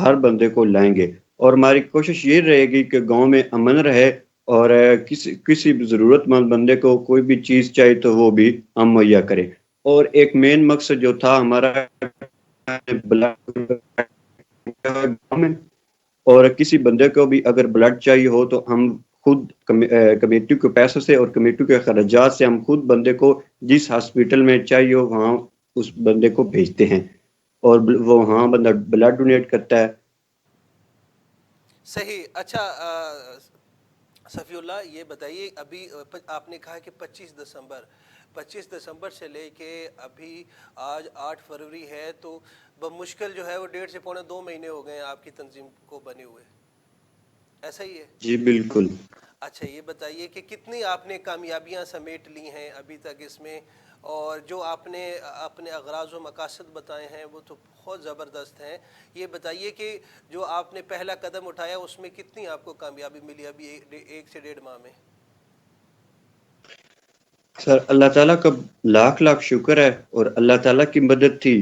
ہر بندے کو لائیں گے، اور ہماری کوشش یہ رہے گی کہ گاؤں میں امن رہے، اور کسی بھی ضرورت مند بندے کو کوئی بھی چیز چاہیے تو وہ بھی ہم مہیا کریں۔ اور ایک مین مقصد جو تھا ہمارا گاؤں میں، اور کسی بندے کو بھی اگر بلڈ چاہیے ہو تو ہم خود کمیٹی کے پیسوں سے اور کمیٹی کے خراجات سے ہم خود بندے کو جس ہاسپٹل میں چاہیے ہو وہاں اس بندے کو بھیجتے ہیں، اور وہ وہاں بندہ بلڈ ڈونیٹ کرتا ہے۔ صحیح۔ اچھا صفی اللہ، یہ بتائیے، ابھی آپ نے کہا کہ 25 دسمبر سے لے کے ابھی آج 8 فروری ہے، تو بمشکل جو ہے وہ 1.5 سے 2.25 مہینے ہو گئے ہیں آپ کی تنظیم کو بنے ہوئے، ایسا ہی ہے؟ جی بالکل۔ اچھا یہ بتائیے کہ کتنی آپ نے کامیابیاں سمیٹ لی ہیں ابھی تک اس میں، اور جو آپ نے اپنے اغراض و مقاصد بتائے ہیں وہ تو بہت زبردست ہیں۔ یہ بتائیے کہ جو آپ نے پہلا قدم اٹھایا اس میں کتنی آپ کو کامیابی ملی ابھی 1 سے 1.5 ماہ میں؟ سر اللہ تعالیٰ کا لاکھ لاکھ شکر ہے، اور اللہ تعالیٰ کی مدد تھی،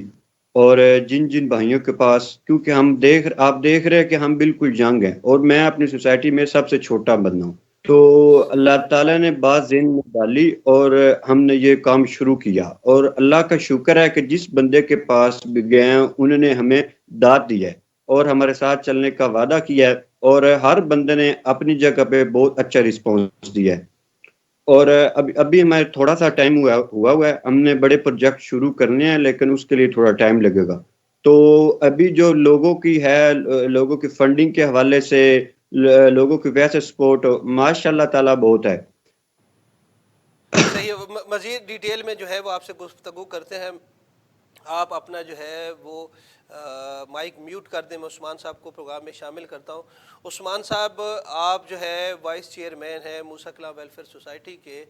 اور جن جن بھائیوں کے پاس، کیونکہ آپ دیکھ رہے ہیں کہ ہم بالکل جنگ ہیں، اور میں اپنی سوسائٹی میں سب سے چھوٹا بندہ ہوں، تو اللہ تعالیٰ نے بات ذہن میں ڈالی اور ہم نے یہ کام شروع کیا، اور اللہ کا شکر ہے کہ جس بندے کے پاس بھی گئے ہیں انہوں نے ہمیں داد دی ہے اور ہمارے ساتھ چلنے کا وعدہ کیا ہے، اور ہر بندے نے اپنی جگہ پہ بہت اچھا رسپانس دیا ہے۔ اور ابھی ہمارے تھوڑا سا ٹائم ہوا ہے، ہم نے بڑے پروجیکٹ شروع کرنے ہیں لیکن اس کے لیے تھوڑا ٹائم لگے گا۔ تو ابھی جو لوگوں کی ہے، لوگوں کی فنڈنگ کے حوالے سے، لوگوں کی ویسے سپورٹ ماشاء اللہ تعالیٰ بہت ہے۔ صحیح، مزید ڈیٹیل میں جو ہے وہ آپ سے گفتگو کرتے ہیں۔ آپ اپنا جو ہے وہ مائک میوٹ کر دیں، میں عثمان صاحب کو پروگرام میں شامل کرتا ہوں۔ عثمان صاحب، آپ جو ہے وائس چیئرمین ہیں موسیٰ کلاں ویلفیئر سوسائٹی کے،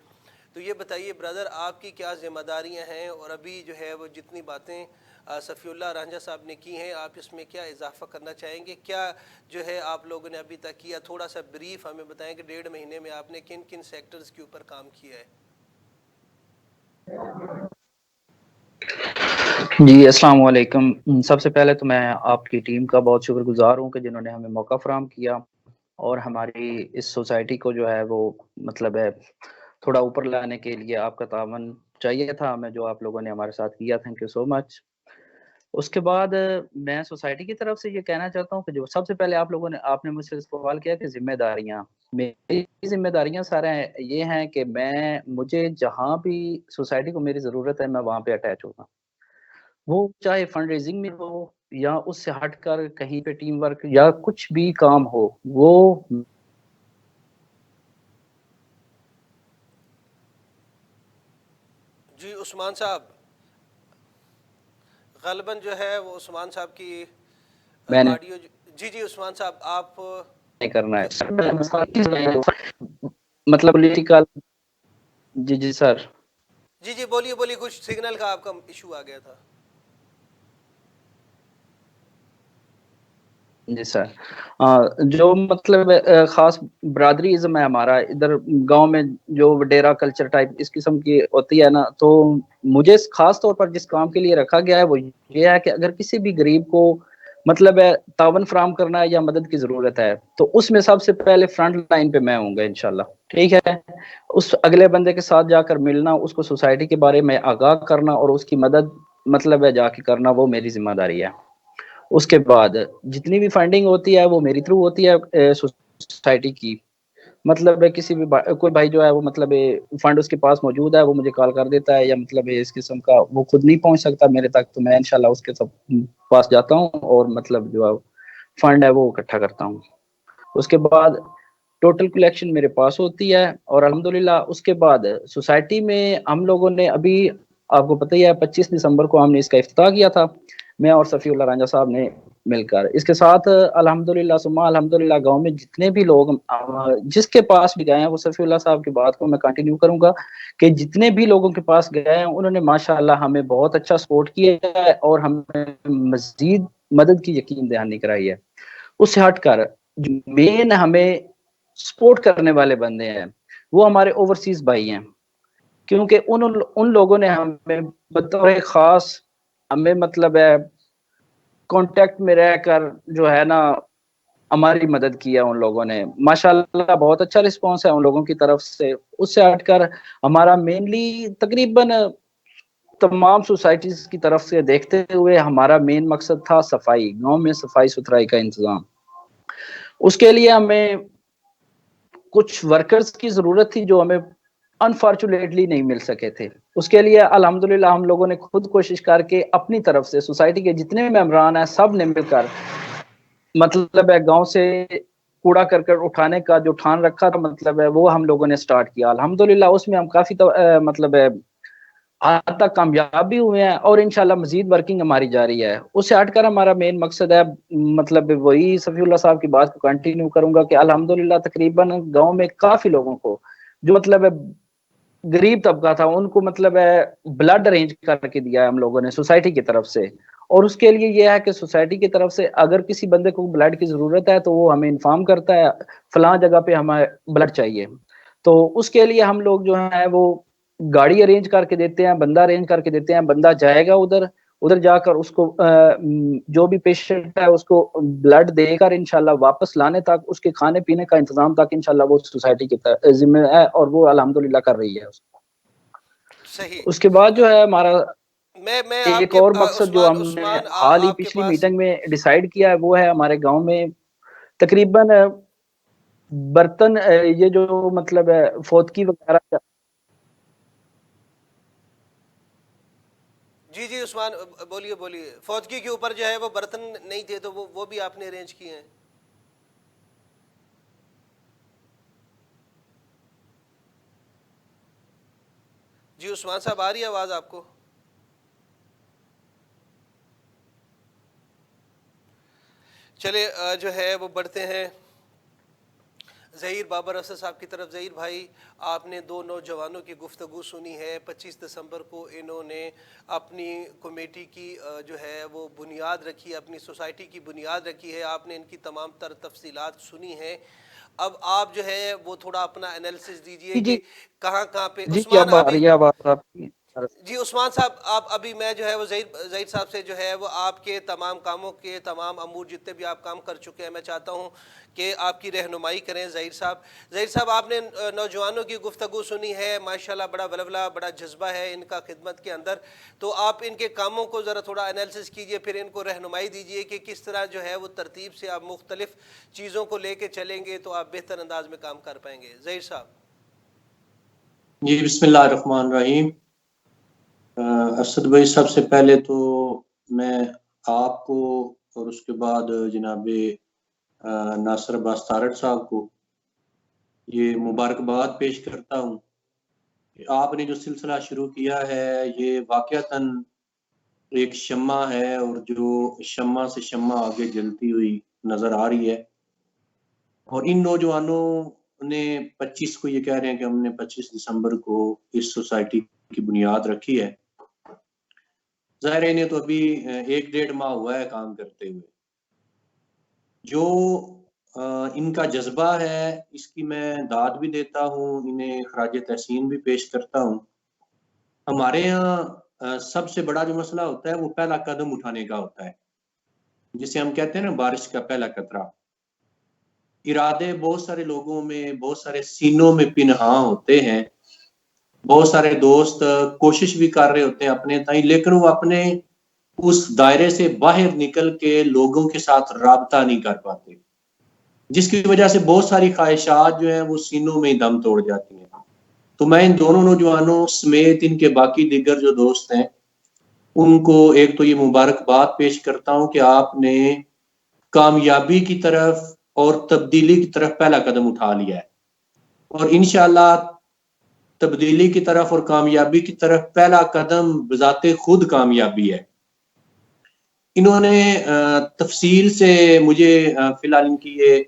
تو یہ بتائیے برادر آپ کی کیا ذمہ داریاں ہیں، اور ابھی جو ہے وہ جتنی باتیں صفی اللہ رانجھا صاحب نے کی ہیں آپ اس میں کیا اضافہ کرنا چاہیں گے؟ کیا جو ہے آپ لوگوں نے ابھی تک کیا؟ تھوڑا سا بریف ہمیں بتائیں کہ 1.5 مہینے میں آپ نے کن کن سیکٹرز کے اوپر کام کیا ہے؟ جی السلام علیکم۔ سب سے پہلے تو میں آپ کی ٹیم کا بہت شکر گزار ہوں کہ جنہوں نے ہمیں موقع فراہم کیا اور ہماری اس سوسائٹی کو جو ہے وہ مطلب ہے تھوڑا اوپر لانے کے لیے آپ کا تعاون چاہیے تھا ہمیں، جو آپ لوگوں نے ہمارے ساتھ کیا، تھینک یو سو مچ۔ اس کے بعد میں سوسائٹی کی طرف سے یہ کہنا چاہتا ہوں کہ جو سب سے پہلے آپ نے مجھ سے سوال کیا کہ ذمہ داریاں، میری ذمہ داریاں سارے یہ ہیں کہ مجھے جہاں بھی سوسائٹی کو میری ضرورت ہے میں وہاں پہ اٹیچ ہوگا، وہ چاہے فنڈ ریزنگ میں ہو یا اس سے ہٹ کر کہیں پہ ٹیم ورک یا کچھ بھی کام ہو، وہ جی عثمان صاحب، غالباً جو ہے وہ عثمان صاحب کی میں نے آڈیو، جی عثمان صاحب آپ نہیں کرنا ہے مطلب پولیٹیکل۔ جی سر۔ جی بولیے بولیے، کچھ سگنل کا آپ کا ایشو آ گیا تھا۔ جی سر، جو مطلب خاص برادری ازم ہے ہمارا ادھر گاؤں میں، جو ڈیرا کلچر ٹائپ اس قسم کی ہوتی ہے نا، تو مجھے خاص طور پر جس کام کے لیے رکھا گیا ہے وہ یہ ہے کہ اگر کسی بھی غریب کو مطلب ہے تعاون فراہم کرنا ہے یا مدد کی ضرورت ہے تو اس میں سب سے پہلے فرنٹ لائن پہ میں ہوں گا انشاءاللہ، ٹھیک ہے؟ اس اگلے بندے کے ساتھ جا کر ملنا، اس کو سوسائٹی کے بارے میں آگاہ کرنا اور اس کی مدد مطلب ہے جا کے کرنا، وہ میری ذمہ داری ہے۔ اس کے بعد جتنی بھی فنڈنگ ہوتی ہے وہ میری تھرو ہوتی ہے سوسائٹی کی، مطلب کسی بھی کوئی بھائی جو ہے وہ مطلب فنڈ اس کے پاس موجود ہے وہ مجھے کال کر دیتا ہے، یا مطلب اس قسم کا وہ خود نہیں پہنچ سکتا میرے تک تو میں انشاءاللہ اس کے سب پاس جاتا ہوں اور مطلب جو فنڈ ہے وہ اکٹھا کرتا ہوں۔ اس کے بعد ٹوٹل کلیکشن میرے پاس ہوتی ہے، اور الحمدللہ اس کے بعد سوسائٹی میں ہم لوگوں نے ابھی آپ کو پتہ ہی ہے 25 دسمبر کو ہم نے اس کا افتتاح کیا تھا، میں اور صفی اللہ رانجھا صاحب نے مل کر۔ اس کے ساتھ الحمدللہ ثم الحمدللہ گاؤں میں جتنے بھی لوگ جس کے پاس بھی گئے ہیں، وہ صفی اللہ صاحب کی بات کو میں کنٹینیو کروں گا کہ جتنے بھی لوگوں کے پاس گئے ہیں انہوں نے ماشاءاللہ ہمیں بہت اچھا سپورٹ کیا ہے اور ہمیں مزید مدد کی یقین دہانی کرائی ہے۔ اس سے ہٹ کر مین ہمیں سپورٹ کرنے والے بندے ہیں وہ ہمارے اوورسیز بھائی ہیں، کیونکہ ان لوگوں نے ہمیں بطور خاص ہمیں مطلب ہے کانٹیکٹ میں رہ کر جو ہے نا ہماری مدد کی ہے ان لوگوں نے. ماشاءاللہ بہت اچھا رسپانس ہے ان لوگوں کی طرف سے. اس سے ہٹ کر ہمارا مینلی تقریباً تمام سوسائٹیز کی طرف سے دیکھتے ہوئے ہمارا مین مقصد تھا صفائی، گاؤں میں صفائی ستھرائی کا انتظام. اس کے لیے ہمیں کچھ ورکرز کی ضرورت تھی جو ہمیں انفارچونیٹلی نہیں مل سکے تھے. اس کے لیے الحمدللہ ہم لوگوں نے خود کوشش کر کے اپنی طرف سے سوسائٹی کے جتنے ممبران ہیں سب نے مل کر مطلب ہے گاؤں سے کوڑا کرکٹ اٹھانے کا جو ٹھان رکھا تھا مطلب ہے وہ ہم لوگوں نے سٹارٹ کیا. الحمدللہ اس میں ہم کافی مطلب ہے حد تک کامیاب بھی ہوئے ہیں اور انشاءاللہ مزید ورکنگ ہماری جاری ہے. اس سے ہٹ کر ہمارا مین مقصد ہے مطلب وہی صفی اللہ صاحب کی بات کو کنٹینیو کروں گا کہ الحمدللہ تقریباً گاؤں میں کافی لوگوں کو جو مطلب ہے غریب طبقہ تھا ان کو مطلب ہے بلڈ ارینج کر کے دیا ہے ہم لوگوں نے سوسائٹی کی طرف سے. اور اس کے لیے یہ ہے کہ سوسائٹی کی طرف سے اگر کسی بندے کو بلڈ کی ضرورت ہے تو وہ ہمیں انفارم کرتا ہے فلاں جگہ پہ ہمیں بلڈ چاہیے. تو اس کے لیے ہم لوگ جو ہے وہ گاڑی ارینج کر کے دیتے ہیں، بندہ ارینج کر کے دیتے ہیں. بندہ جائے گا ادھر جا کر اس کو جو بھی پیشنٹ ہے اس کو بلڈ دے کر انشاءاللہ واپس لانے تک اس کے کھانے پینے کا انتظام تک انشاءاللہ وہ سوسائٹی کی ذمہ ہے اور وہ الحمدللہ کر رہی ہے. صحیح. اس کے بعد جو ہے ہمارا میں آپ ایک کے اور مقصد جو ہم نے عثمان حال ہی آپ کے پچھلی پاس میٹنگ میں ڈیسائیڈ کیا ہے وہ ہے ہمارے گاؤں میں تقریباً برتن یہ جو مطلب ہے فوتکی وغیرہ. جی عثمان بولیے. فوتگی کے اوپر جو ہے وہ برتن نہیں تھے تو وہ بھی آپ نے ارینج کیے ہیں. جی عثمان صاحب آ رہی ہے آواز آپ کو؟ چلے جو ہے وہ بڑھتے ہیں ظہیر بابر اسد صاحب کی طرف. ظہیر بھائی آپ نے دو نوجوانوں کی گفتگو سنی ہے. 25 دسمبر کو انہوں نے اپنی کمیٹی کی جو ہے وہ بنیاد رکھی، اپنی سوسائٹی کی بنیاد رکھی ہے. آپ نے ان کی تمام تر تفصیلات سنی ہیں. اب آپ جو ہے وہ تھوڑا اپنا انالیسس دیجئے جی کہ کہاں پہ جی عثمان اب آ ابھی. رہی ہے آواز آپ کی. جی عثمان صاحب آپ ابھی میں جو ہے وہ ظہیر صاحب سے جو ہے وہ آپ کے تمام کاموں کے تمام امور جتنے بھی آپ کام کر چکے ہیں میں چاہتا ہوں کہ آپ کی رہنمائی کریں. ظہیر صاحب آپ نے نوجوانوں کی گفتگو سنی ہے، ماشاءاللہ بڑا ولولہ بڑا جذبہ ہے ان کا خدمت کے اندر. تو آپ ان کے کاموں کو ذرا تھوڑا انالیسس کیجئے، پھر ان کو رہنمائی دیجئے کہ کس طرح جو ہے وہ ترتیب سے آپ مختلف چیزوں کو لے کے چلیں گے تو آپ بہتر انداز میں کام کر پائیں گے. ظہیر صاحب. جی بسم اللہ الرحمن الرحیم. اسد بھائی سب سے پہلے تو میں آپ کو اور اس کے بعد جناب ناصر عباس تارڑ صاحب کو یہ مبارکباد پیش کرتا ہوں کہ آپ نے جو سلسلہ شروع کیا ہے یہ واقعتاً ایک شمع ہے اور جو شمع سے شمع آگے جلتی ہوئی نظر آ رہی ہے. اور ان نوجوانوں نے 25 کو یہ کہہ رہے ہیں کہ ہم نے 25 دسمبر کو اس سوسائٹی کی بنیاد رکھی ہے. ظاہر ہے انہیں تو ابھی 1-1.5 ماہ ہوا ہے کام کرتے ہوئے. جو ان کا جذبہ ہے اس کی میں داد بھی دیتا ہوں، انہیں خراج تحسین بھی پیش کرتا ہوں. ہمارے یہاں سب سے بڑا جو مسئلہ ہوتا ہے وہ پہلا قدم اٹھانے کا ہوتا ہے، جسے ہم کہتے ہیں نا بارش کا پہلا قطرہ. ارادے بہت سارے لوگوں میں، بہت سارے سینوں میں پنہاں ہوتے ہیں. بہت سارے دوست کوشش بھی کر رہے ہوتے ہیں اپنے تائیں، لیکن وہ اپنے اس دائرے سے باہر نکل کے لوگوں کے ساتھ رابطہ نہیں کر پاتے، جس کی وجہ سے بہت ساری خواہشات جو ہیں وہ سینوں میں دم توڑ جاتی ہیں. تو میں ان دونوں نوجوانوں سمیت ان کے باقی دیگر جو دوست ہیں ان کو ایک تو یہ مبارکباد پیش کرتا ہوں کہ آپ نے کامیابی کی طرف اور تبدیلی کی طرف پہلا قدم اٹھا لیا ہے، اور انشاءاللہ تبدیلی کی طرف اور کامیابی کی طرف پہلا قدم بذات خود کامیابی ہے. انہوں نے تفصیل سے مجھے فی الحال ان کی یہ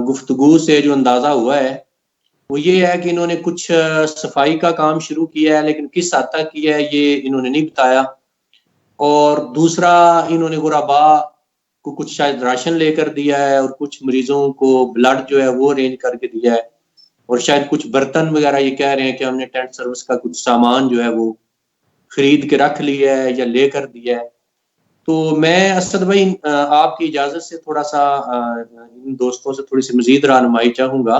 گفتگو سے جو اندازہ ہوا ہے وہ یہ ہے کہ انہوں نے کچھ صفائی کا کام شروع کیا ہے، لیکن کس حد تک کیا ہے یہ انہوں نے نہیں بتایا. اور دوسرا انہوں نے غربا کو کچھ شاید راشن لے کر دیا ہے اور کچھ مریضوں کو بلڈ جو ہے وہ ارینج کر کے دیا ہے، اور شاید کچھ برتن وغیرہ یہ کہہ رہے ہیں کہ ہم نے ٹینٹ سروس کا کچھ سامان جو ہے وہ خرید کے رکھ لیا ہے یا لے کر دیا ہے. تو میں اسد بھائی آپ کی اجازت سے تھوڑا سا ان دوستوں سے تھوڑی سی مزید رہنمائی چاہوں گا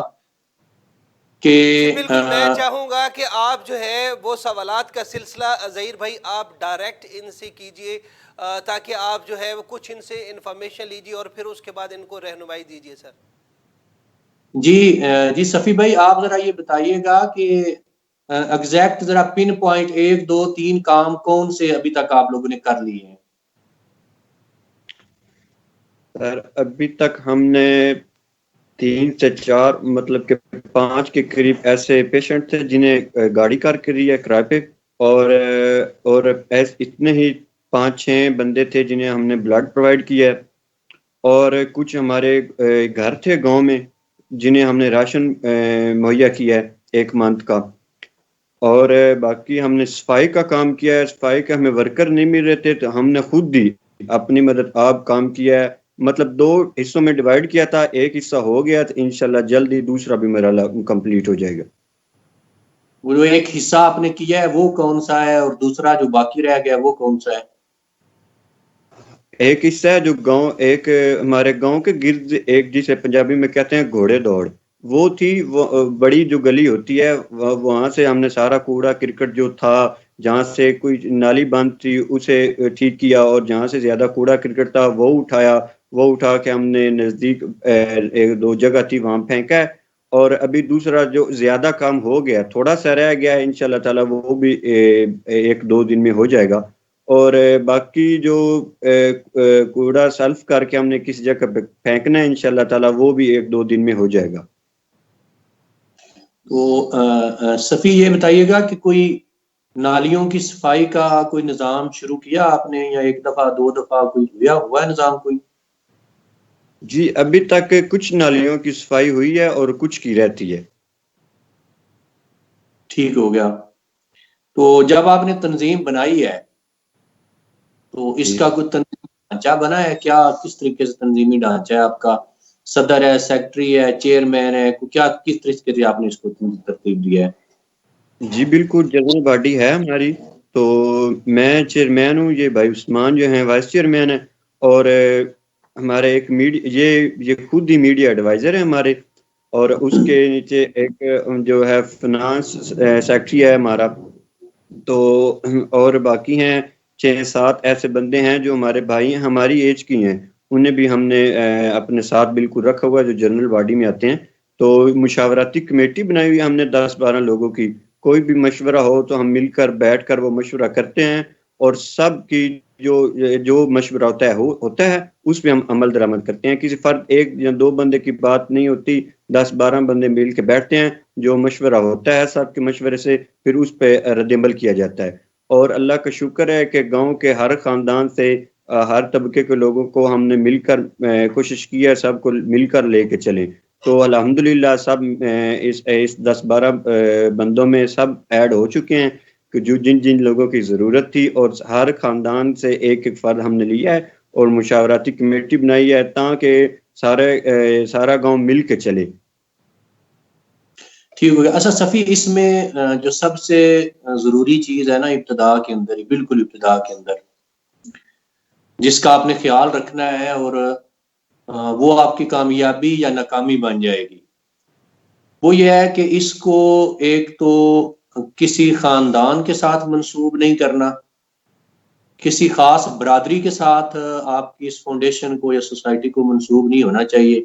کہ جی بالکل، میں چاہوں گا کہ آپ جو ہے وہ سوالات کا سلسلہ ظہیر بھائی آپ ڈائریکٹ ان سے کیجئے، تاکہ آپ جو ہے وہ کچھ ان سے انفارمیشن لیجئے اور پھر اس کے بعد ان کو رہنمائی دیجئے سر۔ جی صفی بھائی آپ ذرا یہ بتائیے گا کہ ایگزیکٹ ذرا پن پوائنٹ 1 2 3 کام کون سے ابھی تک آپ لوگوں نے کر لیے ہیں؟ سر ابھی تک ہم نے 3 سے 4 مطلب کہ 5 کے قریب ایسے پیشنٹ تھے جنہیں گاڑی کار کری ہے کرائے پہ، اور اتنے ہی 5-6 بندے تھے جنہیں ہم نے بلڈ پرووائڈ کیا ہے، اور کچھ ہمارے گھر تھے گاؤں میں جنہیں ہم نے راشن مہیا کیا ہے 1 منتھ کا، اور باقی ہم نے صفائی کا کام کیا ہے۔ صفائی کا ہمیں ورکر نہیں مل رہے تھے تو ہم نے خود دی اپنی مدد آپ کام کیا ہے، مطلب 2 حصوں میں ڈیوائیڈ کیا تھا، ایک حصہ ہو گیا تو انشاءاللہ جلدی دوسرا بھی مرحلہ کمپلیٹ ہو جائے گا۔ وہ ایک حصہ آپ نے کیا ہے وہ کون سا ہے، اور دوسرا جو باقی رہ گیا وہ کون سا ہے؟ ایک حصہ ہے جو ایک ہمارے گاؤں کے گرد ایک جسے پنجابی میں کہتے ہیں گھوڑے دوڑ، وہ تھی، وہ بڑی جو گلی ہوتی ہے وہاں سے ہم نے سارا کوڑا کرکٹ جو تھا، جہاں سے کوئی نالی بند تھی اسے ٹھیک کیا، اور جہاں سے زیادہ کوڑا کرکٹ تھا وہ اٹھا کے ہم نے نزدیک 1-2 جگہ تھی وہاں پھینکا ہے، اور ابھی دوسرا جو زیادہ کام ہو گیا تھوڑا سا رہ گیا ہے انشاءاللہ تعالی وہ بھی 1-2 دن میں ہو جائے گا، اور باقی جو کوڑا سیلف کر کے ہم نے کسی جگہ پہ پھینکنا ہے انشاءاللہ تعالی وہ بھی 1-2 دن میں ہو جائے گا۔ تو صفی یہ بتائیے گا کہ کوئی نالیوں کی صفائی کا کوئی نظام شروع کیا آپ نے، یا 1 دفعہ 2 دفعہ کوئی ہوا ہے نظام کوئی؟ جی ابھی تک کچھ نالیوں کی صفائی ہوئی ہے اور کچھ کی رہتی ہے۔ ٹھیک ہو گیا۔ تو جب آپ نے تنظیم بنائی ہے تو اس جی کا کوئی تنظیمی ڈھانچہ بنا ہے کیا؟ کس طریقے سے تنظیمی ڈھانچہ ہے آپ کا؟ صدر ہے، سیکٹری ہے، چیئرمین ہے، کیا کس طریقے سے آپ نے اس کو ترتیب دیا ہے؟ جی بالکل، جنرل باڈی ہے ہماری، تو میں چیئرمین ہوں، یہ بھائی عثمان جو ہیں وائس چیئرمین ہیں، اور ہمارے ایک یہ خود ہی میڈیا ایڈوائزر ہیں ہمارے، اور اس کے نیچے ایک جو ہے فنانس سیکٹری ہے ہمارا، تو اور باقی ہیں 6-7 ایسے بندے ہیں جو ہمارے بھائی ہیں ہماری ایج کی ہیں، انہیں بھی ہم نے اپنے ساتھ بالکل رکھا ہوا ہے جو جنرل باڈی میں آتے ہیں۔ تو مشاورتی کمیٹی بنائی ہوئی ہم نے 10-12 لوگوں کی، کوئی بھی مشورہ ہو تو ہم مل کر بیٹھ کر وہ مشورہ کرتے ہیں، اور سب کی جو مشورہ ہوتا ہے اس پہ ہم عمل درآمد کرتے ہیں۔ کسی فرد 1 یا 2 بندے کی بات نہیں ہوتی، 10-12 بندے مل کے بیٹھتے ہیں، جو مشورہ ہوتا ہے سب کے مشورے سے پھر اس پہ رد عمل کیا جاتا ہے، اور اللہ کا شکر ہے کہ گاؤں کے ہر خاندان سے ہر طبقے کے لوگوں کو ہم نے مل کر کوشش کی ہے سب کو مل کر لے کے چلیں، تو الحمدللہ سب اس 10-12 بندوں میں سب ایڈ ہو چکے ہیں کہ جن لوگوں کی ضرورت تھی، اور ہر خاندان سے ایک فرد ہم نے لیا ہے اور مشاورتی کمیٹی بنائی ہے تاکہ سارا گاؤں مل کے چلے۔ ٹھیک ہو گیا۔ اچھا صفی، اس میں جو سب سے ضروری چیز ہے نا ابتدا کے اندر ہی، بالکل ابتدا کے اندر جس کا آپ نے خیال رکھنا ہے، اور وہ آپ کی کامیابی یا ناکامی بن جائے گی، وہ یہ ہے کہ اس کو ایک تو کسی خاندان کے ساتھ منسوب نہیں کرنا، کسی خاص برادری کے ساتھ آپ کی اس فاؤنڈیشن کو یا سوسائٹی کو منسوب نہیں ہونا چاہیے،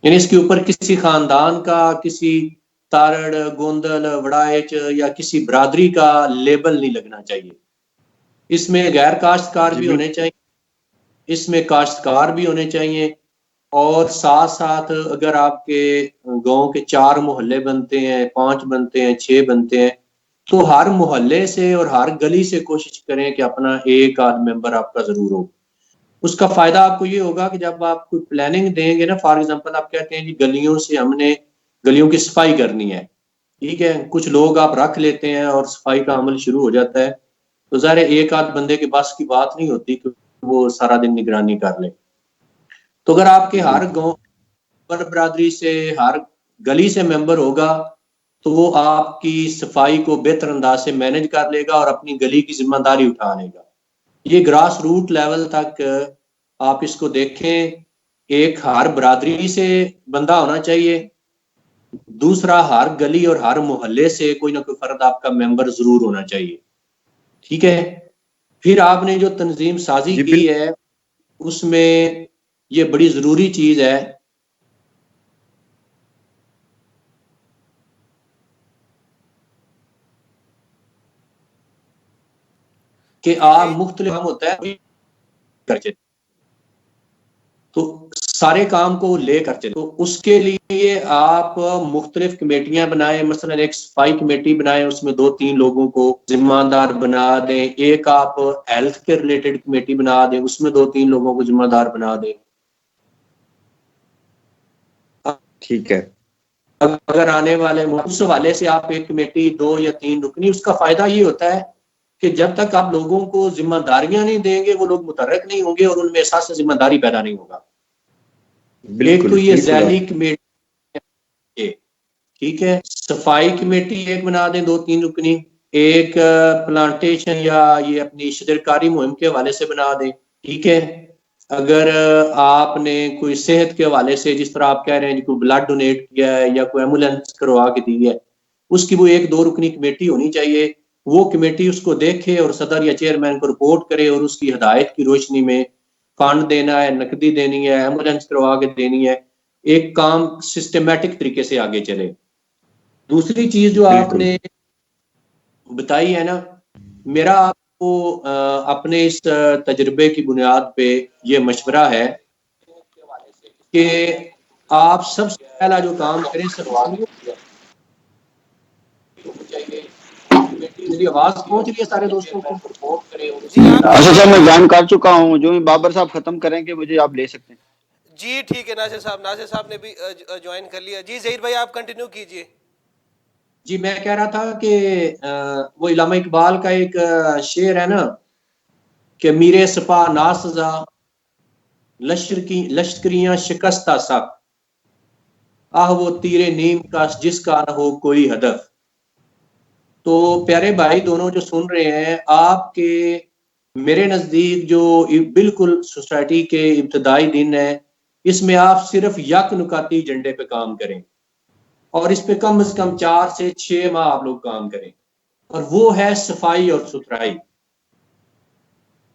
یعنی اس کے اوپر کسی خاندان کا، کسی تارڑ، گوندل، وڑائچ یا کسی برادری کا لیبل نہیں لگنا چاہیے۔ اس میں غیر کاشتکار جی بھی ہونے چاہیے، اس میں کاشتکار بھی ہونے چاہیے، اور ساتھ ساتھ اگر آپ کے گاؤں کے 4 محلے بنتے ہیں، 5 بنتے ہیں، 6 بنتے ہیں، تو ہر محلے سے اور ہر گلی سے کوشش کریں کہ اپنا 1 آدھ ممبر آپ کا ضرور ہو۔ اس کا فائدہ آپ کو یہ ہوگا کہ جب آپ کوئی پلاننگ دیں گے نا، فار ایگزامپل آپ کہتے ہیں کہ گلیوں سے ہم نے گلیوں کی صفائی کرنی ہے، ٹھیک ہے، کچھ لوگ آپ رکھ لیتے ہیں اور صفائی کا عمل شروع ہو جاتا ہے، تو ظاہر 1 آدھ بندے کے بس کی بات نہیں ہوتی کہ وہ سارا دن نگرانی کر لے۔ تو اگر آپ کے ہر گاؤں برادری سے، ہر گلی سے ممبر ہوگا تو وہ آپ کی صفائی کو بہتر انداز سے مینج کر لے گا اور اپنی گلی کی ذمہ داری اٹھا لے گا۔ یہ گراس روٹ لیول تک آپ اس کو دیکھیں. ایک ہر برادری سے بندہ ہونا چاہیے, دوسرا ہر گلی اور ہر محلے سے کوئی نہ کوئی فرد آپ کا ممبر ضرور ہونا چاہیے. ٹھیک ہے. پھر آپ نے جو تنظیم سازی جی کی ہے اس میں یہ بڑی ضروری چیز ہے کہ جی آپ جی مختلف کام ہوتا ہے تو سارے کام کو لے کر چلے. تو اس کے لیے آپ مختلف کمیٹیاں بنائیں, مثلا ایک صفائی کمیٹی بنائیں, اس میں 2-3 لوگوں کو ذمہ دار بنا دیں. ایک آپ ہیلتھ کے ریلیٹڈ کمیٹی بنا دیں, اس میں 2-3 لوگوں کو ذمہ دار بنا دیں. ٹھیک ہے. اگر آنے والے اس حوالے سے آپ ایک کمیٹی 2 یا 3 رکنی, اس کا فائدہ یہ ہوتا ہے کہ جب تک آپ لوگوں کو ذمہ داریاں نہیں دیں گے وہ لوگ متحرک نہیں ہوں گے اور ان میں احساس ذمہ داری پیدا نہیں ہوگا. ایک تو بالکل یہ بالکل ذیلی کمیٹی, ٹھیک ہے, صفائی کمیٹی ایک بنا دیں 2-3 رکنی, ایک پلانٹیشن یا یہ اپنی شجرکاری مہم کے حوالے سے بنا دیں. ٹھیک ہے. اگر آپ نے کوئی صحت کے حوالے سے, جس طرح آپ کہہ رہے ہیں کوئی بلڈ ڈونیٹ کیا ہے یا کوئی ایمبولینس کروا کے دی ہے, اس کی وہ 1-2 رکنی کمیٹی ہونی چاہیے. وہ کمیٹی اس کو دیکھے اور صدر یا چیئرمین کو رپورٹ کرے اور اس کی ہدایت کی روشنی میں فنڈ دینا ہے, نقدی دینی ہے, ایمبولینس کروا کے دینی ہے, ایک کام سسٹمیٹک طریقے سے آگے چلے. دوسری چیز جو آپ بالکل نے بتائی ہے نا, میرا آپ کو اپنے اس تجربے کی بنیاد پہ یہ مشورہ ہے کہ آپ سب سے پہلا جو کام کریں میری آواز پہنچ رہی ہے سارے دوستوں کو؟ جی آپ کی اچھا آواز صاحب میں آ رہی جوائن ہے. کر چکا ہوں, جو بابر صاحب ختم کریں گے مجھے آپ لے سکتے ہیں. جی ٹھیک ہے ناصر صاحب نے بھی جوائن کر لیا. جی ظہیر بھائی آپ کنٹینیو کیجئے. جی میں کہہ رہا تھا کہ وہ علامہ اقبال کا ایک شعر ہے نا کہ میرے سپاہ ناسزا لشکریاں شکستہ سب, آہ وہ تیرے نیم کا جس کا نہ ہو کوئی ہدف. تو پیارے بھائی دونوں جو سن رہے ہیں, آپ کے میرے نزدیک جو بالکل سوسائٹی کے ابتدائی دن ہے, اس میں آپ صرف یک نکاتی ایجنڈے پہ کام کریں اور اس پہ کم از کم 4 سے 6 ماہ آپ لوگ کام کریں, اور وہ ہے صفائی اور ستھرائی.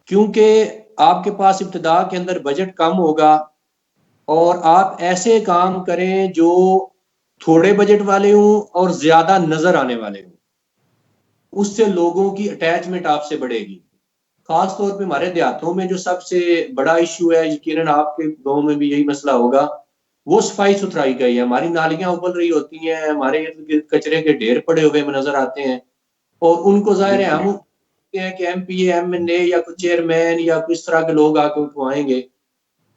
کیونکہ آپ کے پاس ابتدا کے اندر بجٹ کم ہوگا اور آپ ایسے کام کریں جو تھوڑے بجٹ والے ہوں اور زیادہ نظر آنے والے ہوں, اس سے لوگوں کی اٹیچمنٹ آپ سے بڑھے گی. خاص طور پہ ہمارے دیہاتوں میں جو سب سے بڑا ایشو ہے, یقیناً آپ کے گاؤں میں بھی یہی مسئلہ ہوگا, وہ صفائی ستھرائی کا ہی ہے. ہماری نالیاں ابل رہی ہوتی ہیں, ہمارے کچرے کے ڈھیر پڑے ہوئے نظر آتے ہیں, اور ان کو ظاہر ہے بالکل ہم ہیں کہ M P A M N A یا کوئی چیئرمین یا کوئی اس طرح کے لوگ آ کے اٹھوائیں گے,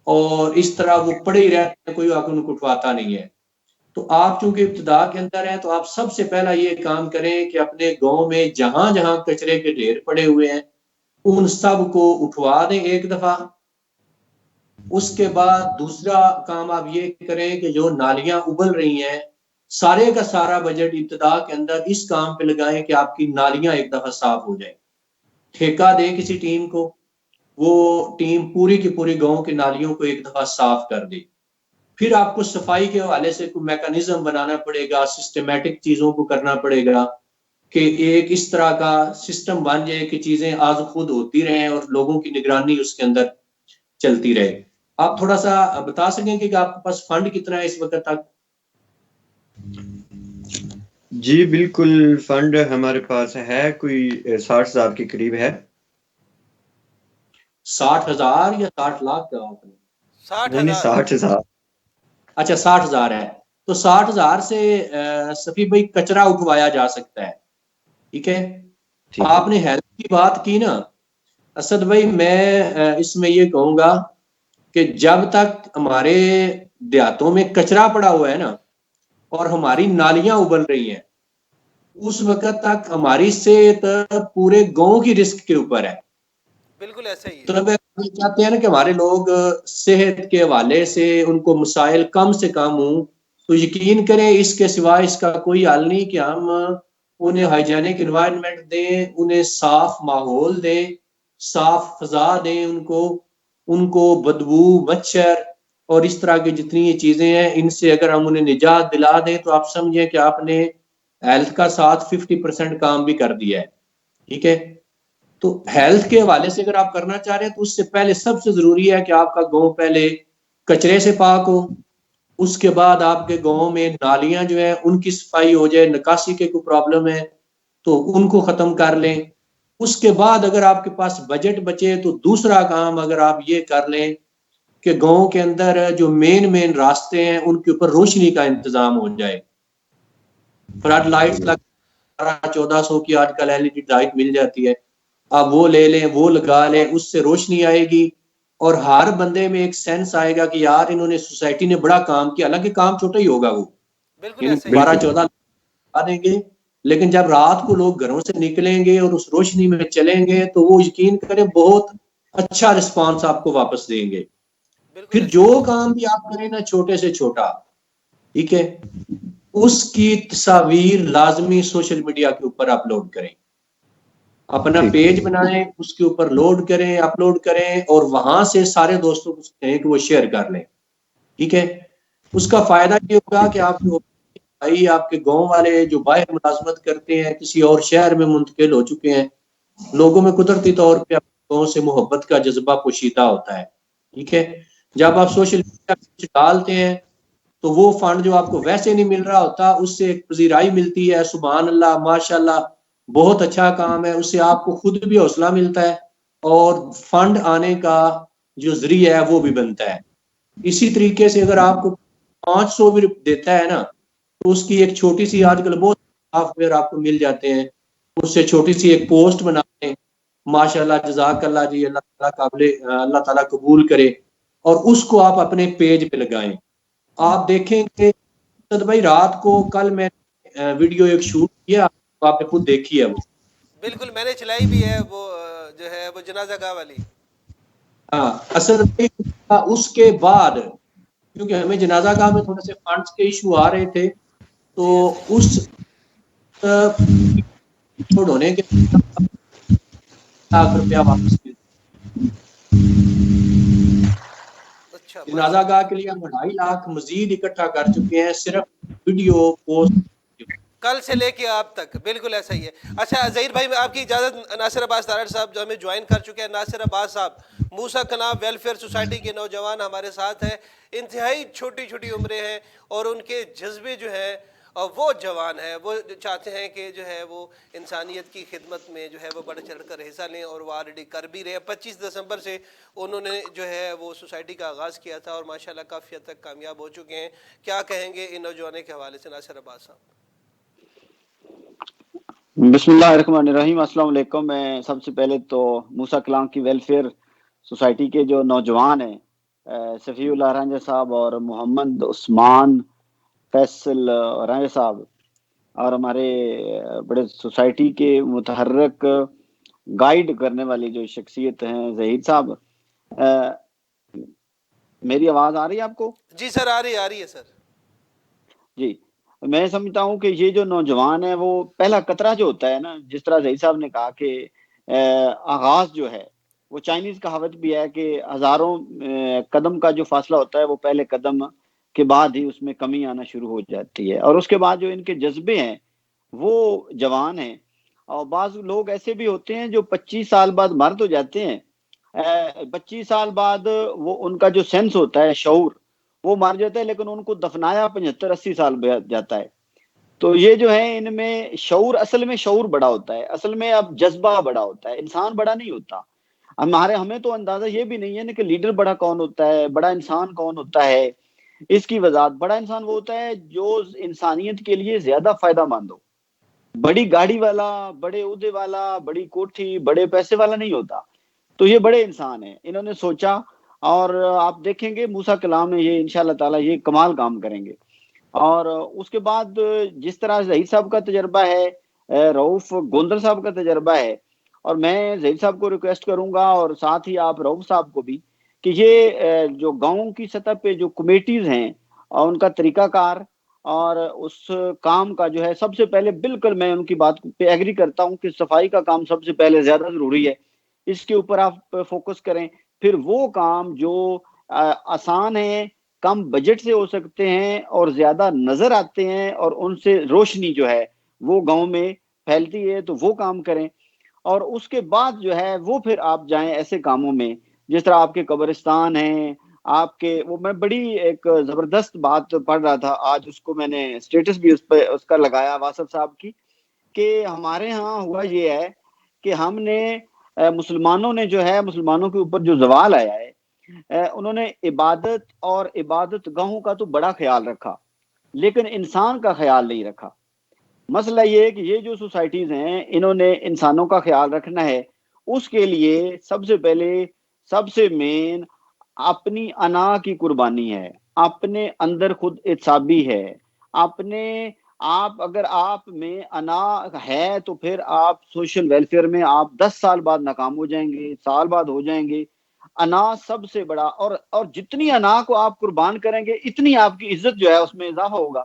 اور اس طرح وہ پڑے ہی رہتے ہیں, کوئی آ کے ان کو اٹھواتا نہیں ہے. تو آپ چونکہ ابتدا کے اندر ہیں تو آپ سب سے پہلا یہ کام کریں کہ اپنے گاؤں میں جہاں جہاں کچرے کے ڈھیر پڑے ہوئے ہیں ان سب کو اٹھوا دیں ایک دفعہ. اس کے بعد دوسرا کام آپ یہ کریں کہ جو نالیاں ابل رہی ہیں, سارے کا سارا بجٹ ابتدا کے اندر اس کام پہ لگائیں کہ آپ کی نالیاں ایک دفعہ صاف ہو جائیں. ٹھیکہ دیں کسی ٹیم کو, وہ ٹیم پوری کی پوری گاؤں کی نالیوں کو ایک دفعہ صاف کر دے. پھر آپ کو صفائی کے حوالے سے کوئی میکانزم بنانا پڑے گا, سسٹمیٹک چیزوں کو کرنا پڑے گا کہ ایک اس طرح کا سسٹم بن جائے کہ چیزیں آز خود ہوتی رہیں اور لوگوں کی نگرانی اس کے اندر چلتی رہے. آپ تھوڑا سا بتا سکیں کہ آپ کے پاس فنڈ کتنا ہے اس وقت تک؟ جی بالکل, فنڈ ہمارے پاس ہے کوئی 60,000 کے قریب ہے. 60,000 یا 60 لاکھ کا آپ نے؟ ساٹھ نہیں نہیں, ہزار 60,000. اچھا 60,000 ہے. تو 60,000 سے صفی بھائی کچرا اٹھوایا جا سکتا ہے. ٹھیک ہے. ٹھیک ہے. آپ نے ہیلتھ کی بات کی نا اسد بھائی, میں اس میں یہ کہوں گا کہ جب تک ہمارے دیہاتوں میں کچرا پڑا ہوا ہے نا اور ہماری نالیاں ابل رہی ہیں, اس وقت تک ہماری صحت پورے گاؤں کی رسک کے اوپر ہے. بالکل ایسا ہی ہے. تو چاہتے ہیں نا کہ ہمارے لوگ صحت کے حوالے سے ان کو مسائل کم سے کم ہوں, تو یقین کریں اس کے سوا اس کا کوئی حل نہیں کہ ہم انہیں ہائیجینک انوائرمنٹ دیں, انہیں صاف ماحول دیں, صاف فضا دیں ان کو بدبو، مچھر اور اس طرح کی جتنی یہ چیزیں ہیں ان سے اگر ہم انہیں نجات دلا دیں تو آپ سمجھیں کہ آپ نے ہیلتھ کا ساتھ 50% کام بھی کر دیا ہے. ٹھیک ہے، تو ہیلتھ کے حوالے سے اگر آپ کرنا چاہ رہے ہیں تو اس سے پہلے سب سے ضروری ہے کہ آپ کا گاؤں پہلے کچرے سے پاک ہو. اس کے بعد آپ کے گاؤں میں نالیاں جو ہیں ان کی صفائی ہو جائے، نکاسی کے کوئی پرابلم ہے تو ان کو ختم کر لیں. اس کے بعد اگر آپ کے پاس بجٹ بچے تو دوسرا کام اگر آپ یہ کر لیں کہ گاؤں کے اندر جو مین راستے ہیں ان کے اوپر روشنی کا انتظام ہو جائے. فلڈ لائٹس 1400 کی آج کل LED لائٹ مل جاتی ہے، آپ وہ لے لیں، وہ لگا لیں، اس سے روشنی آئے گی اور ہر بندے میں ایک سینس آئے گا کہ یار انہوں نے سوسائٹی نے بڑا کام کیا. حالانکہ کام چھوٹا ہی ہوگا، وہ بالکل یعنی ایسا ہی ہے. 12-14 دیں گے، لیکن جب رات کو لوگ گھروں سے نکلیں گے اور اس روشنی میں چلیں گے تو وہ یقین کریں بہت اچھا رسپانس آپ کو واپس دیں گے. بالکل پھر ایسا جو ہی ہے. کام بھی آپ کریں نا چھوٹے سے چھوٹا، ٹھیک ہے، اس کی تصاویر لازمی سوشل میڈیا کے اوپر اپلوڈ کریں. اپنا ٹھیک. پیج بنائیں، اس کے اوپر لوڈ کریں، اپلوڈ کریں اور وہاں سے سارے دوستوں کو کہیں کہ وہ شیئر کر لیں. ٹھیک ہے، اس کا فائدہ یہ ہوگا کہ آپ کے بھائی، آپ کے گاؤں والے جو باہر ملازمت کرتے ہیں، کسی اور شہر میں منتقل ہو چکے ہیں، لوگوں میں قدرتی طور پہ اپنے گاؤں سے محبت کا جذبہ پوشیدہ ہوتا ہے. ٹھیک ہے، جب آپ سوشل میڈیا پہ ڈالتے ہیں تو وہ فنڈ جو آپ کو ویسے نہیں مل رہا ہوتا اس سے ایک پذیرائی ملتی ہے. سبحان اللہ، ماشاء اللہ، بہت اچھا کام ہے. اس سے آپ کو خود بھی حوصلہ ملتا ہے اور فنڈ آنے کا جو ذریعہ ہے وہ بھی بنتا ہے. اسی طریقے سے اگر آپ کو 500 بھی دیتا ہے نا تو اس کی ایک چھوٹی سی، آج کل بہت سافٹ ویئر آپ کو مل جاتے ہیں، اس سے چھوٹی سی ایک پوسٹ بنا دیں. ماشاء اللہ، جزاک اللہ جی، اللہ تعالیٰ قابل، اللہ تعالیٰ قبول کرے، اور اس کو آپ اپنے پیج پہ لگائیں. آپ دیکھیں کہ بھائی رات کو کل میں ویڈیو ایک شوٹ کیا، آپ نے خود دیکھی ہے وہ. بالکل میں نے چلائی بھی ہے وہ جو ہے وہ جنازہ گاہ والی. ہاں، اسد بھائی اس کے بعد کیونکہ ہمیں جنازہ گاہ میں تھوڑے سے فنڈز کے ایشو آ رہے تھے تو جی اس ہونے کے ₹1,00,000 واپس مل. اچھا، جنازہ ماشاء گاہ اللہ. کے لیے ہم 2.5 لاکھ مزید اکٹھا کر چکے ہیں صرف ویڈیو پوسٹ. کل سے لے کے آپ تک بالکل ایسا ہی ہے. اچھا ظہیر بھائی، میں آپ کی اجازت، ناصر عباس تارڑ صاحب جو ہمیں جوائن کر چکے ہیں، ناصر عباس صاحب موسیٰ کناب ویلفیئر سوسائٹی کے نوجوان ہمارے ساتھ ہیں. انتہائی چھوٹی چھوٹی عمریں ہیں اور ان کے جذبے جو ہیں اور وہ جوان ہیں، وہ چاہتے ہیں کہ جو ہے وہ انسانیت کی خدمت میں جو ہے وہ بڑھ چڑھ کر حصہ لیں، اور وہ آلریڈی کر بھی رہے ہیں. 25 دسمبر سے انہوں نے جو ہے وہ سوسائٹی کا آغاز کیا تھا اور ماشاءاللہ کافی حد تک کامیاب ہو چکے ہیں. کیا کہیں گے ان نوجوانوں کے حوالے سے ناصر عباس صاحب؟ بسم اللہ الرحمن الرحیم. السلام علیکم. میں سب سے پہلے تو موسیٰ کلام کی ویلفیئر سوسائٹی کے جو نوجوان ہیں، صفی اللہ رانجہ صاحب اور محمد عثمان فیصل رانجہ صاحب، اور ہمارے بڑے سوسائٹی کے متحرک گائیڈ کرنے والی جو شخصیت ہیں ظہیر صاحب، میری آواز آ رہی ہے آپ کو؟ جی سر، آ رہی ہے سر. جی، میں سمجھتا ہوں کہ یہ جو نوجوان ہے وہ پہلا قطرہ جو ہوتا ہے نا، جس طرح ظہیر صاحب نے کہا کہ آغاز جو ہے وہ چائنیز کہاوت بھی ہے کہ ہزاروں قدم کا جو فاصلہ ہوتا ہے وہ پہلے قدم کے بعد ہی اس میں کمی آنا شروع ہو جاتی ہے. اور اس کے بعد جو ان کے جذبے ہیں وہ جوان ہیں. اور بعض لوگ ایسے بھی ہوتے ہیں جو 25 سال بعد مرد ہو جاتے ہیں. 25 سال بعد وہ ان کا جو سینس ہوتا ہے، شعور، وہ مر جاتا ہے، لیکن ان کو دفنایا 75-80 سال بعد جاتا ہے. تو یہ جو ہے ان میں شعور، اصل میں شعور بڑا ہوتا ہے، اصل میں اب جذبہ بڑا ہوتا ہے، انسان بڑا نہیں ہوتا. ہمیں تو اندازہ یہ بھی نہیں ہے نا کہ لیڈر بڑا کون ہوتا ہے، بڑا انسان کون ہوتا ہے. اس کی وضاحت، بڑا انسان وہ ہوتا ہے جو انسانیت کے لیے زیادہ فائدہ مند ہو. بڑی گاڑی والا، بڑے عہدے والا، بڑی کوٹھی، بڑے پیسے والا نہیں ہوتا. تو یہ بڑے انسان ہیں، انہوں نے سوچا، اور آپ دیکھیں گے موسیٰ کلام میں یہ انشاءاللہ تعالی یہ کمال کام کریں گے. اور اس کے بعد جس طرح ظہیر صاحب کا تجربہ ہے، رؤوف گوندر صاحب کا تجربہ ہے، اور میں ظہیر صاحب کو ریکویسٹ کروں گا اور ساتھ ہی آپ رؤوف صاحب کو بھی کہ یہ جو گاؤں کی سطح پہ جو کمیٹیز ہیں اور ان کا طریقہ کار اور اس کام کا جو ہے، سب سے پہلے بالکل میں ان کی بات پہ ایگری کرتا ہوں کہ صفائی کا کام سب سے پہلے زیادہ ضروری ہے. اس کے اوپر آپ فوکس کریں. پھر وہ کام جو آسان ہیں, کم بجٹ سے ہو سکتے ہیں اور زیادہ نظر آتے ہیں اور ان سے روشنی جو ہے وہ گاؤں میں پھیلتی ہے, تو وہ کام کریں. اور اس کے بعد جو ہے وہ پھر آپ جائیں ایسے کاموں میں جس طرح آپ کے قبرستان ہیں, آپ کے وہ, میں بڑی ایک زبردست بات پڑھ رہا تھا آج, اس کو میں نے اسٹیٹس بھی اس پہ اس کا لگایا واصف صاحب کی, کہ ہمارے ہاں ہوا یہ ہے کہ ہم نے مسلمانوں نے جو ہے, مسلمانوں کے اوپر جو زوال آیا ہے, انہوں نے عبادت اور عبادت گاہوں کا تو بڑا خیال رکھا لیکن انسان کا خیال نہیں رکھا. مسئلہ یہ ہے کہ یہ جو سوسائٹیز ہیں انہوں نے انسانوں کا خیال رکھنا ہے, اس کے لیے سب سے پہلے سب سے مین اپنی انا کی قربانی ہے, اپنے اندر خود اعتصابی ہے, اپنے آپ اگر آپ میں انا ہے تو پھر آپ سوشل ویلفیئر میں آپ 10 سال بعد ناکام ہو جائیں گے, سال بعد ہو جائیں گے. انا سب سے بڑا, اور جتنی انا کو آپ قربان کریں گے اتنی آپ کی عزت جو ہے اس میں اضافہ ہوگا.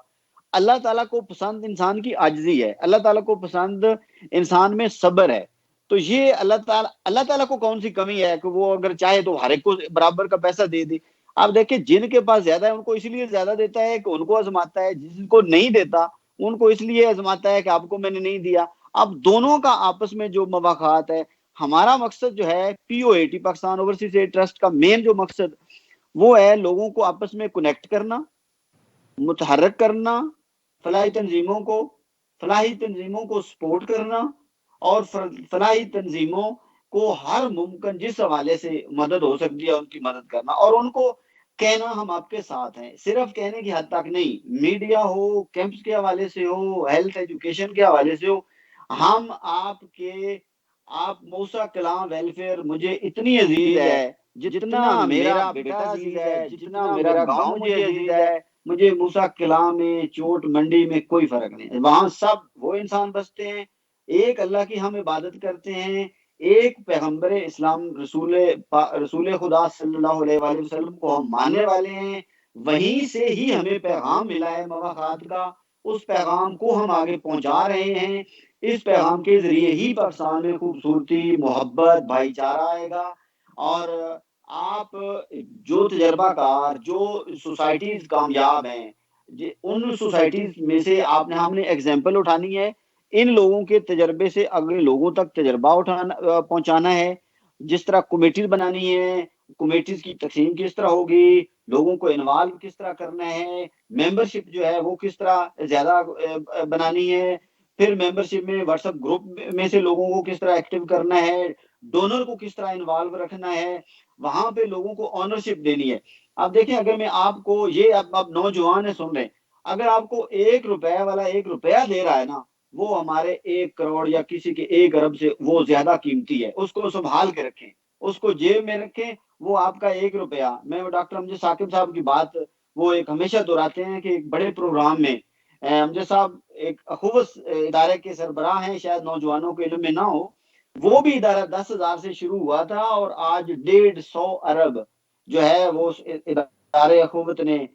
اللہ تعالیٰ کو پسند انسان کی عاجزی ہے, اللہ تعالیٰ کو پسند انسان میں صبر ہے. تو یہ اللہ تعالیٰ کو کون سی کمی ہے کہ وہ اگر چاہے تو ہر ایک کو برابر کا پیسہ دے دے. آپ دیکھیں جن کے پاس زیادہ ہے ان کو اس لیے زیادہ دیتا ہے کہ ان کو آزماتا ہے, جن کو نہیں دیتا ان کو اس لیے آزماتا ہے کہ آپ کو میں نے نہیں دیا. اب دونوں کا آپس میں جو مواقعات ہے, ہمارا مقصد جو ہے POAT Pakistan Overseas Aid Trust کا مین جو مقصد وہ ہے لوگوں کو آپس میں کنیکٹ کرنا, متحرک کرنا, فلاحی تنظیموں کو سپورٹ کرنا اور فلاحی تنظیموں کو ہر ممکن جس حوالے سے مدد ہو سکتی ہے ان کی مدد کرنا, اور ان کو کہنا ہم آپ کے ساتھ ہیں, صرف کہنے کی حد تک نہیں, میڈیا ہو, کیمپس کے حوالے سے ہو, ہیلتھ ایجوکیشن کے حوالے سے ہو, ہم آپ موسیٰ کلام ویلفیئر مجھے اتنی عزیز ہے جتنا میرا بیٹا عزیز ہے, جتنا میرا گاؤں مجھے عزیز ہے, مجھے موسیٰ کلام میں, چوٹ منڈی میں کوئی فرق نہیں. وہاں سب وہ انسان بستے ہیں, ایک اللہ کی ہم عبادت کرتے ہیں, ایک پیغمبر اسلام رسول خدا صلی اللہ علیہ وآلہ وسلم کو ہم ماننے والے ہیں, وہیں سے ہی ہمیں پیغام ملا ہے مواقعات کا, اس پیغام کو ہم آگے پہنچا رہے ہیں. اس پیغام کے ذریعے ہی پاکستان میں خوبصورتی, محبت, بھائی چارہ آئے گا. اور آپ جو تجربہ کار, جو سوسائٹیز کامیاب ہیں, ان سوسائٹیز میں سے ہم نے ایگزامپل اٹھانی ہے, ان لوگوں کے تجربے سے اگلے لوگوں تک تجربہ پہنچانا ہے. جس طرح کمیٹیز بنانی ہے, کمیٹیز کی تقسیم کس طرح ہوگی, لوگوں کو انوالو کس طرح کرنا ہے, ممبرشپ جو ہے وہ کس طرح زیادہ بنانی ہے, پھر ممبرشپ میں واٹس ایپ گروپ میں سے لوگوں کو کس طرح ایکٹیو کرنا ہے, ڈونر کو کس طرح انوالو رکھنا ہے, وہاں پہ لوگوں کو آنرشپ دینی ہے. اب دیکھیں اگر میں آپ کو یہ اب نوجوان سن رہے ہیں, اگر آپ کو 1 روپے والا 1 روپیہ دے رہا ہے نا, وہ ہمارے 1 کروڑ یا کسی کے 1 ارب سے وہ زیادہ قیمتی ہے. اس کو سنبھال کے رکھیں, اس کو جیب میں رکھیں, وہ آپ کا 1 روپیہ. میں ڈاکٹر امجد ثاقب صاحب کی بات وہ ایک ہمیشہ دہراتے ہیں کہ ایک بڑے پروگرام میں امجد صاحب ایک اخوت ادارے کے سربراہ ہیں, شاید نوجوانوں کے علم میں نہ ہو, وہ بھی ادارہ 10,000 سے شروع ہوا تھا اور آج 150 ارب جو ہے وہ ادارے اخوت نے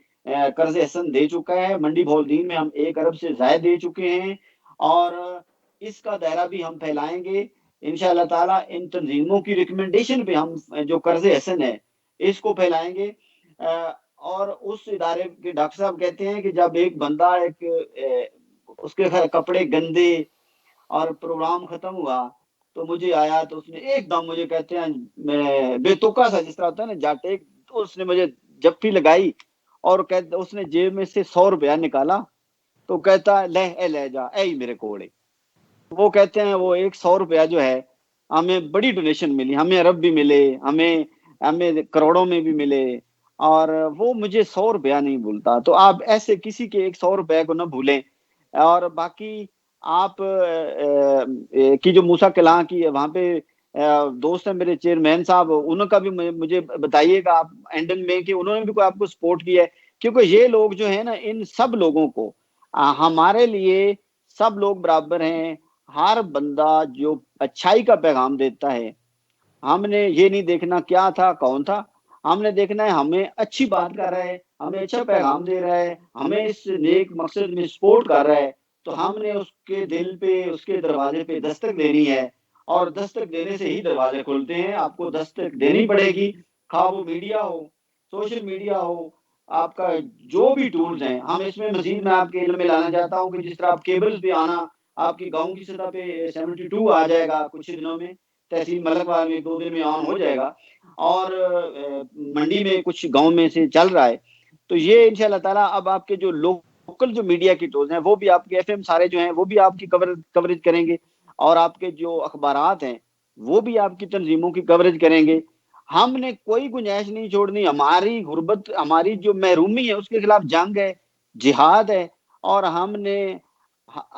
قرض حسن دے چکا ہے. منڈی بھولدین میں ہم 1 ارب سے زائد دے چکے ہیں, اور اس کا دائرہ بھی ہم پھیلائیں گے انشاءاللہ تعالیٰ. ان تنظیموں کی ریکمنڈیشن پہ ہم جو قرض حسن ہے اس کو پھیلائیں گے. اور اس ادارے کے ڈاکٹر صاحب کہتے ہیں کہ جب ایک بندہ اس کے کپڑے گندے اور پروگرام ختم ہوا تو مجھے آیا, تو اس نے ایک دم مجھے کہتے ہیں بے توکا سا جس طرح ہوتا ہے نا جاٹے, تو اس نے مجھے جپی لگائی اور اس نے جیب میں سے 100 روپیہ نکالا, تو کہتا لے جا اے میرے کوڑے. وہ کہتے ہیں وہ 100 روپیہ جو ہے ہمیں بڑی ڈونیشن ملی, ہمیں ارب بھی ملے, ہمیں کروڑوں میں بھی ملے, اور وہ مجھے 100 روپیہ نہیں بھولتا. تو آپ ایسے کسی کے 100 روپے کو نہ بھولیں. اور باقی آپ کی جو موسیٰ کلاں کی وہاں پہ دوست ہیں میرے چیئرمین صاحب, انہوں کا بھی مجھے بتائیے گا آپ اینڈنگ میں کہ انہوں نے بھی کوئی آپ کو سپورٹ کیا ہے, کیونکہ یہ لوگ جو ہیں نا, ان سب لوگوں کو ہمارے لیے سب لوگ برابر ہیں. ہر بندہ جو اچھائی کا پیغام دیتا ہے, ہم نے یہ نہیں دیکھنا کیا تھا کون تھا, ہم نے دیکھنا ہے ہمیں اچھی بات کر رہا ہے, ہمیں اچھا پیغام دے رہا ہے, ہمیں اس نیک مقصد میں سپورٹ کر رہا ہے, تو ہم نے اس کے دل پہ, اس کے دروازے پہ دستک دینی ہے اور دستک دینے سے ہی دروازے کھلتے ہیں. آپ کو دستک دینی پڑے گی، خواہ وہ میڈیا ہو، سوشل میڈیا ہو، آپ کا جو بھی ٹولز ہیں. ہم اس میں مزید میں آپ کے علم میں لانا چاہتا ہوں کہ جس طرح آپ کیبلز پہ آنا، آپ کی گاؤں کی سطح پہ 72 آ جائے گا کچھ دنوں میں، تحصیل ملک وال میں 2 دن میں آن ہو جائے گا، اور منڈی میں کچھ گاؤں میں سے چل رہا ہے. تو یہ انشاءاللہ تعالیٰ اب آپ کے جو لوکل جو میڈیا کی ٹولز ہیں وہ بھی آپ کے ایف ایم سارے جو ہیں وہ بھی آپ کی کوریج کریں گے، اور آپ کے جو اخبارات ہیں وہ بھی آپ کی تنظیموں کی کوریج کریں گے. ہم نے کوئی گنجائش نہیں چھوڑنی. ہماری غربت، ہماری جو محرومی ہے اس کے خلاف جنگ ہے، جہاد ہے، اور ہم نے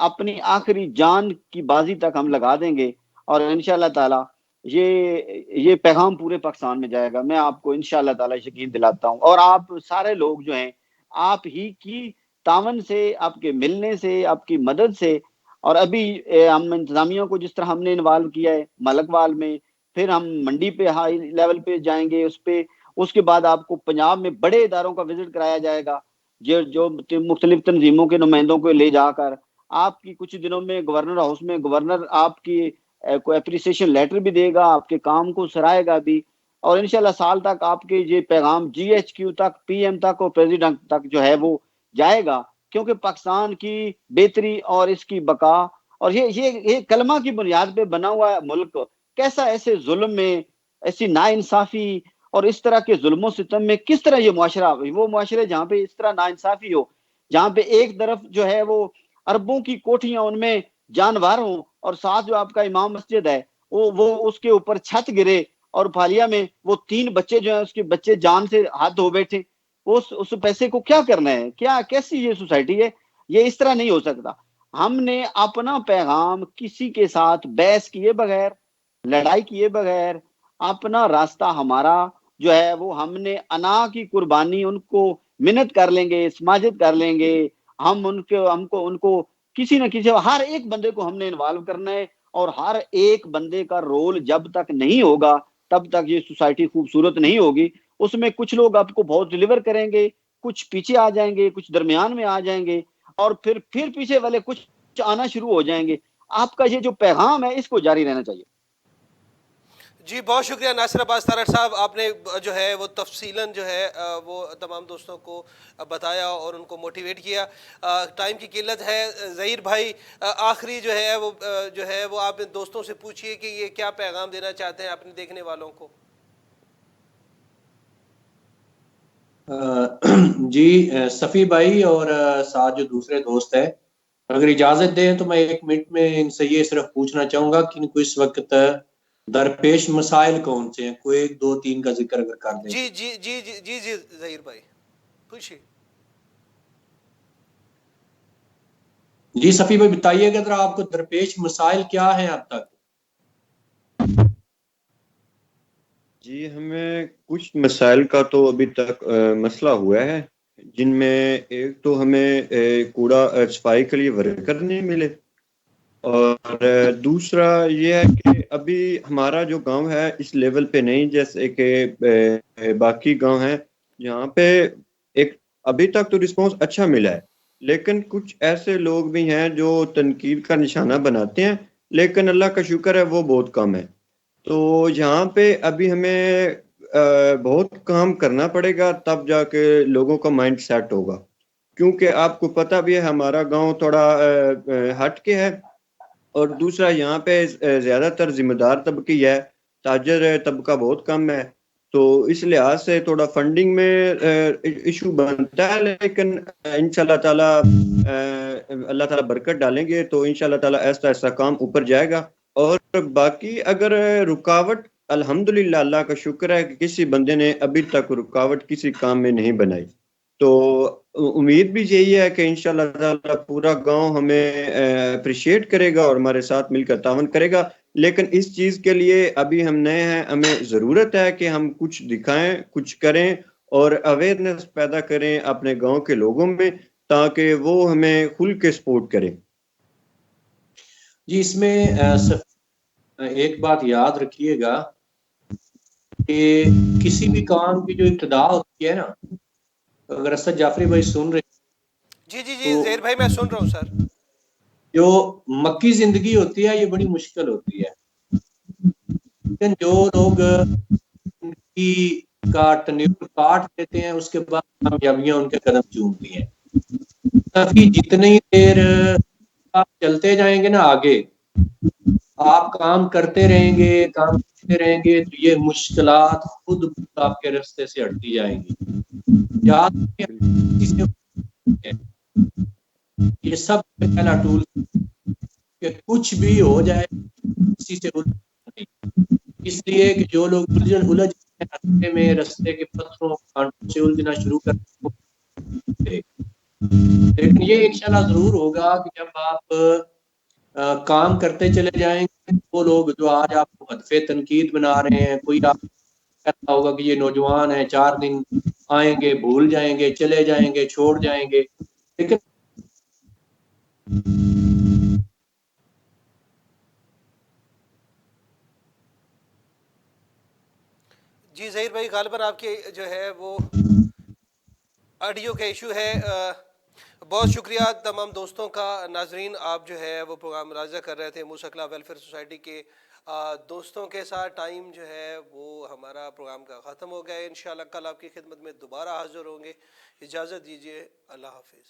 اپنی آخری جان کی بازی تک ہم لگا دیں گے. اور انشاءاللہ تعالی یہ پیغام پورے پاکستان میں جائے گا. میں آپ کو انشاءاللہ تعالی یقین دلاتا ہوں. اور آپ سارے لوگ جو ہیں آپ ہی کی تعاون سے، آپ کے ملنے سے، آپ کی مدد سے، اور ابھی ہم انتظامیہ کو جس طرح ہم نے انوالو کیا ہے ملک وال میں، پھر ہم منڈی پہ ہائی لیول پہ جائیں گے اس کے بعد آپ کو پنجاب میں بڑے اداروں کا وزٹ کرایا جائے گا، جو مختلف تنظیموں کے نمائندوں کو لے جا کر آپ کی کچھ دنوں میں گورنر ہاؤس میں گورنر آپ کی کوئی اپریسیشن لیٹر بھی دے گا، آپ کے کام کو سرائے گا بھی. اور انشاءاللہ سال تک آپ کے یہ پیغام جی ایچ کیو تک، پی ایم تک اور پریزیڈنٹ تک جو ہے وہ جائے گا. کیونکہ پاکستان کی بہتری اور اس کی بقا، اور یہ کلمہ کی بنیاد پہ بنا ہوا ملک کیسا ایسے ظلم میں، ایسی ناانصافی اور اس طرح کے ظلم و ستم میں کس طرح یہ معاشرہ، وہ معاشرے جہاں پہ اس طرح ناانصافی ہو، جہاں پہ ایک طرف جو ہے وہ اربوں کی کوٹھیاں ان میں جانور ہوں، اور ساتھ جو آپ کا امام مسجد ہے وہ اس کے اوپر چھت گرے، اور پھالیا میں وہ 3 بچے جو ہیں اس کے بچے جان سے ہاتھ دھو بیٹھے. اس پیسے کو کیا کرنا ہے؟ کیسی یہ سوسائٹی ہے؟ یہ اس طرح نہیں ہو سکتا. ہم نے اپنا پیغام کسی کے ساتھ بحث کیے بغیر، لڑائی کیے بغیر، اپنا راستہ ہمارا جو ہے وہ ہم نے انا کی قربانی ان کو منت کر لیں گے، سماجت کر لیں گے. ان کو کسی نہ کسی، ہر ایک بندے کو ہم نے انوالو کرنا ہے. اور ہر ایک بندے کا رول جب تک نہیں ہوگا تب تک یہ سوسائٹی خوبصورت نہیں ہوگی. اس میں کچھ لوگ آپ کو بہت ڈیلیور کریں گے، کچھ پیچھے آ جائیں گے، کچھ درمیان میں آ جائیں گے، اور پھر پیچھے والے کچھ آنا شروع ہو جائیں گے. آپ کا یہ جو پیغام ہے اس کو جاری رہنا چاہیے. جی بہت شکریہ ناصر عباس تارڑ صاحب، آپ نے جو ہے وہ تفصیلاً جو ہے وہ تمام دوستوں کو بتایا اور ان کو موٹیویٹ کیا. ٹائم کی قلت ہے. ظہیر بھائی آخری جو ہے وہ آپ دوستوں سے پوچھیے کہ یہ کیا پیغام دینا چاہتے ہیں اپنے دیکھنے والوں کو. جی صفی بھائی اور ساتھ جو دوسرے دوست ہیں، اگر اجازت دیں تو میں 1 منٹ میں ان سے یہ صرف پوچھنا چاہوں گا کہ ان کو اس وقت درپیش مسائل کون سے ہیں، کوئی 1 2 3 کا ذکر اگر کر دیں. جی ظہیر بھائی پوچھیے. جی صفی بھائی بتائیے گا ذرا آپ کو درپیش مسائل کیا ہیں اب تک. جی ہمیں کچھ مسائل کا تو ابھی تک مسئلہ ہوا ہے، جن میں ایک تو ہمیں کوڑا صفائی کے لیے ورکر نہیں ملے، اور دوسرا یہ ہے کہ ابھی ہمارا جو گاؤں ہے اس لیول پہ نہیں جیسے کہ باقی گاؤں ہیں، یہاں پہ ایک ابھی تک تو رسپانس اچھا ملا ہے، لیکن کچھ ایسے لوگ بھی ہیں جو تنقید کا نشانہ بناتے ہیں، لیکن اللہ کا شکر ہے وہ بہت کم ہے. تو یہاں پہ ابھی ہمیں بہت کام کرنا پڑے گا، تب جا کے لوگوں کا مائنڈ سیٹ ہوگا. کیونکہ آپ کو پتہ بھی ہے ہمارا گاؤں تھوڑا ہٹ کے ہے، اور دوسرا یہاں پہ زیادہ تر ذمہ دار طبقی ہے، تاجر طبقہ بہت کم ہے. تو اس لحاظ سے تھوڑا فنڈنگ میں ایشو بنتا ہے، لیکن انشاءاللہ تعالی اللہ تعالیٰ برکت ڈالیں گے تو انشاءاللہ تعالی ایسا ایسا کام اوپر جائے گا. اور باقی اگر رکاوٹ، الحمدللہ اللہ کا شکر ہے کہ کسی بندے نے ابھی تک رکاوٹ کسی کام میں نہیں بنائی. تو امید بھی یہی ہے کہ انشاءاللہ تعالی پورا گاؤں ہمیں اپریشیٹ کرے گا اور ہمارے ساتھ مل کر تعاون کرے گا. لیکن اس چیز کے لیے ابھی ہم نئے ہیں، ہمیں ضرورت ہے کہ ہم کچھ دکھائیں، کچھ کریں اور اویئرنیس پیدا کریں اپنے گاؤں کے لوگوں میں، تاکہ وہ ہمیں کھل کے سپورٹ کریں. جی اس میں ایک بات یاد رکھیے گا کہ کسی بھی کام کی جو ابتدا ہوتی ہے نا، اگر اسد جعفری بھائی سن رہے جی ظہیر بھائی میں سن رہا ہوں سر. جو مکی زندگی ہوتی ہے یہ بڑی مشکل ہوتی ہے. لیکن جو لوگ کی کا ٹنیور کاٹ دیتے ہیں اس کے بعد کامیابیاں ان کے قدم چومتی ہیں. کافی جتنی دیر آپ چلتے جائیں گے نا آگے، آپ کام کرتے رہیں گے تو یہ مشکلات خود آپ کے راستے سے ہٹتی جائیں گی. یاد رکھیں، یہ سب سے پہلا ٹول کہ کچھ بھی ہو جائے کسی سے نہیں، اس لیے کہ جو لوگ الجھ رستے کے پتھروں کانٹوں سے الجھنا شروع کرتے، لیکن یہ انشاءاللہ ضرور ہوگا کہ جب آپ کام کرتے چلے جائیں گے، وہ لوگ جو آج آپ کو ہدف تنقید بنا رہے ہیں، کوئی آپ کہتا ہوگا کہ یہ نوجوان ہیں 4 دن آئیں گے بھول جائیں گے چلے جائیں گے چھوڑ جائیں گے، لیکن جی ظہیر بھائی، غالباً آپ کے جو ہے وہ آڈیو کا ایشو ہے. بہت شکریہ تمام دوستوں کا. ناظرین، آپ جو ہے وہ پروگرام راضہ کر رہے تھے موسیٰ کلاب ویلفیئر سوسائٹی کے دوستوں کے ساتھ. ٹائم جو ہے وہ ہمارا پروگرام کا ختم ہو گیا ہے. انشاءاللہ کل آپ کی خدمت میں دوبارہ حاضر ہوں گے. اجازت دیجیے، اللہ حافظ.